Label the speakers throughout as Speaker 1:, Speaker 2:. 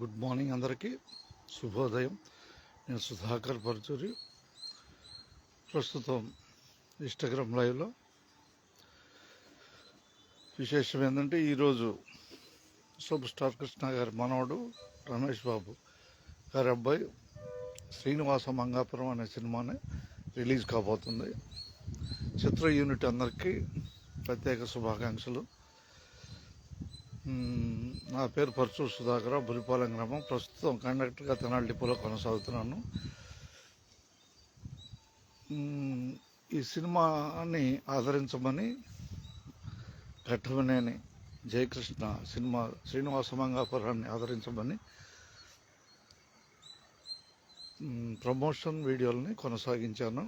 Speaker 1: Good morning అందరికీ శుభోదయం. నేను సుధాకర్ పరుచూరి. ప్రస్తుతం ఇన్స్టాగ్రామ్ లైవ్లో విశేషం ఏంటంటే, ఈరోజు సూపర్ స్టార్ కృష్ణ గారి మనవడు రమేష్ బాబు గారి అబ్బాయి శ్రీనివాస మంగాపురం అనే సినిమాని రిలీజ్ కాబోతుంది. చిత్ర యూనిట్ అందరికీ ప్రత్యేక శుభాకాంక్షలు. నా పేరు పరుచూరు సుధాకర్, బురిపాలెం గ్రామం. ప్రస్తుతం కండక్టర్గా తెనాలి డిపోలో కొనసాగుతున్నాను. ఈ సినిమాని ఆదరించమని ఘట్టమనేని జయకృష్ణ సినిమా శ్రీనివాస మంగాపురాన్ని ఆదరించమని ప్రమోషన్ వీడియోలని కొనసాగించాను.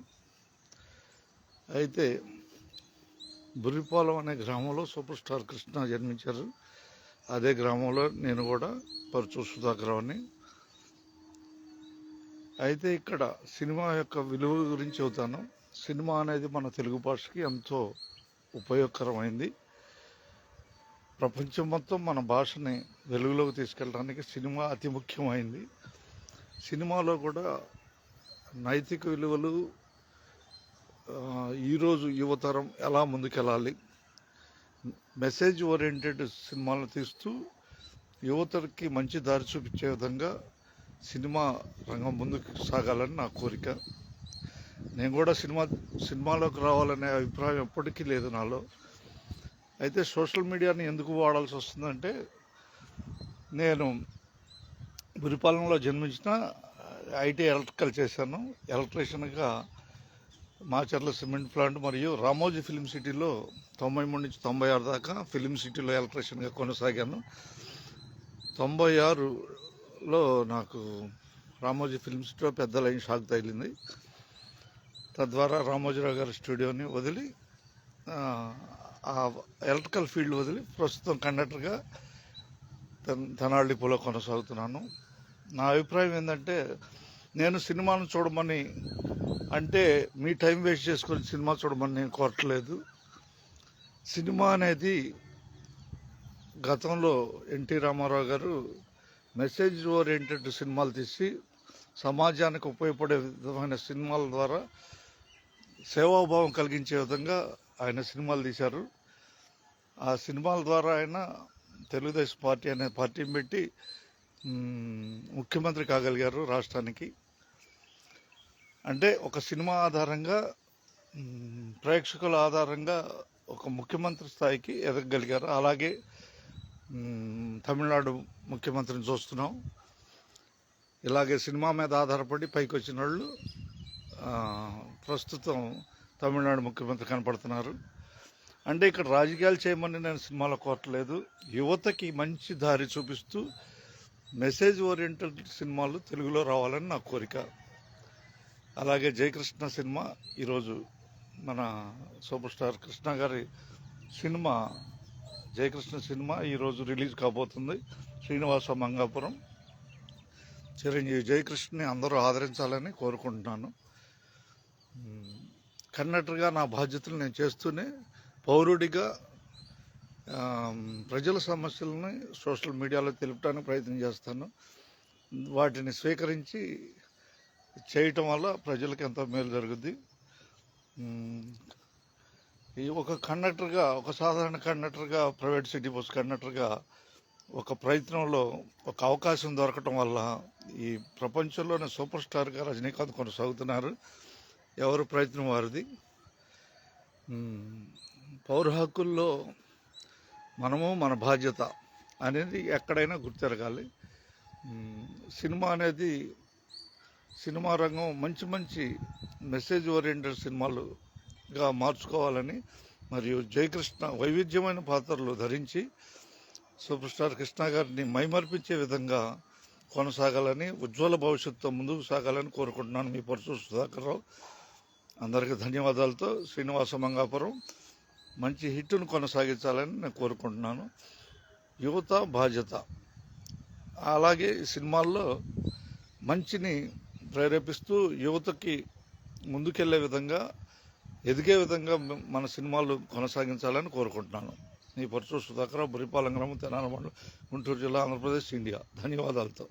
Speaker 1: అయితే బురిపాలెం అనే గ్రామంలో సూపర్ స్టార్ కృష్ణ జన్మించారు. అదే గ్రామంలో నేను కూడా పరుచూరు సుధాకర్ అని. అయితే ఇక్కడ సినిమా యొక్క విలువ గురించి చెబుతాను. సినిమా అనేది మన తెలుగు భాషకి ఎంతో ఉపయోగకరమైంది. ప్రపంచం మొత్తం మన భాషని వెలుగులోకి తీసుకెళ్ళడానికి సినిమా అతి ముఖ్యమైంది. సినిమాలో కూడా నైతిక విలువలు, ఈరోజు యువతరం ఎలా ముందుకెళ్ళాలి, మెసేజ్ ఓరియంటెడ్ సినిమాలను తీస్తూ యువతకి మంచి దారి చూపించే విధంగా సినిమా రంగం ముందుకు సాగాలని నా కోరిక. నేను కూడా సినిమాలోకి రావాలనే అభిప్రాయం ఎప్పటికీ లేదు నాలో. అయితే సోషల్ మీడియాని ఎందుకు వాడాల్సి వస్తుందంటే, నేను బురిపాలెంలో జన్మించిన ఐటీ ఎలక్ట్రికల్ చేశాను. ఎలక్ట్రీషియన్గా మాచర్ల సిమెంట్ ప్లాంట్ మరియు రామోజీ ఫిలిం సిటీలో 93 నుంచి 96 దాకా ఫిలిం సిటీలో ఎలక్ట్రీషియన్గా కొనసాగాను. 96లో నాకు రామోజీ ఫిలిం సిటీలో పెద్ద లైన్ షాక్ తగిలింది. తద్వారా రామోజీరావు గారి స్టూడియోని వదిలి, ఆ ఎలక్ట్రికల్ ఫీల్డ్ వదిలి ప్రస్తుతం కండక్టర్గా తెనాలి డిపోలో కొనసాగుతున్నాను. నా అభిప్రాయం ఏంటంటే, నేను సినిమాను చూడమని అంటే మీ టైం వేస్ట్ చేసుకొని సినిమా చూడమని నేను కోరట్లేదు. సినిమా అనేది గతంలో ఎన్టీ రామారావు గారు మెసేజ్ ఓరియంటెడ్ సినిమాలు తీసి సమాజానికి ఉపయోగపడే విధమైన సినిమాల ద్వారా సేవాభావం కలిగించే విధంగా ఆయన సినిమాలు తీశారు. ఆ సినిమాల ద్వారా ఆయన తెలుగుదేశం పార్టీ అనే పార్టీని పెట్టి ముఖ్యమంత్రి కాగలిగారు రాష్ట్రానికి. అంటే ఒక సినిమా ఆధారంగా, ప్రేక్షకుల ఆధారంగా ఒక ముఖ్యమంత్రి స్థాయికి ఎదగగలిగారు. అలాగే తమిళనాడు ముఖ్యమంత్రిని చూస్తున్నాం. ఇలాగే సినిమా మీద ఆధారపడి పైకి వచ్చిన వాళ్ళు ప్రస్తుతం తమిళనాడు ముఖ్యమంత్రి కనపడుతున్నారు. అంటే ఇక్కడ రాజకీయాలు చేయమని నేను సినిమాలో కోరట్లేదు. యువతకి మంచి దారి చూపిస్తూ మెసేజ్ ఓరియంటెడ్ సినిమాలు తెలుగులో రావాలని నా కోరిక. అలాగే జయకృష్ణ సినిమా ఈరోజు మన సూపర్ స్టార్ కృష్ణ గారి సినిమా జయకృష్ణ సినిమా ఈరోజు రిలీజ్ కాబోతుంది. శ్రీనివాస మంగాపురం. చిరంజీవి జయకృష్ణని అందరూ ఆదరించాలని కోరుకుంటున్నాను. కండక్టర్గా నా బాధ్యతలు నేను చేస్తూనే పౌరుడిగా ప్రజల సమస్యలని సోషల్ మీడియాలో తెలుపడానికి ప్రయత్నం చేస్తాను. వాటిని స్వీకరించి చేయటం వల్ల ప్రజలకు ఎంతో మేలు జరుగుద్ది. ఈ ఒక కండక్టర్గా, ఒక సాధారణ కండక్టర్గా, ప్రైవేట్ సిటీ బస్ కండక్టర్గా ఒక ప్రయత్నంలో ఒక అవకాశం దొరకటం వల్ల ఈ ప్రపంచంలోనే సూపర్ స్టార్గా రజనీకాంత్ కొనసాగుతున్నారు. ఎవరు ప్రయత్నం వారిది. పౌర హక్కుల్లో మనము మన బాధ్యత అనేది ఎక్కడైనా గుర్తెరగాలి. సినిమా అనేది, సినిమా రంగం మంచి మంచి మెసేజ్ ఓరియంటెడ్ సినిమాలుగా మార్చుకోవాలని, మరియు జయకృష్ణ వైవిధ్యమైన పాత్రలు ధరించి సూపర్ స్టార్ కృష్ణ గారిని మైమర్పించే విధంగా కొనసాగాలని, ఉజ్వల భవిష్యత్తుతో ముందుకు సాగాలని కోరుకుంటున్నాను. మీ పరుచూరు సుధాకర్ రావు. అందరికీ ధన్యవాదాలతో శ్రీనివాస మంగాపురం మంచి హిట్ను కొనసాగించాలని నేను కోరుకుంటున్నాను. యువత బాధ్యత. అలాగే సినిమాల్లో మంచిని ప్రేరేపిస్తూ యువతకి ముందుకెళ్లే విధంగా, ఎదిగే విధంగా మన సినిమాలు కొనసాగించాలని కోరుకుంటున్నాను. నీ పరచూరు సుధాకర్, బురిపాలెం గ్రామం, తెనాలి మండలం, గుంటూరు జిల్లా, ఆంధ్రప్రదేశ్, ఇండియా. ధన్యవాదాలతో.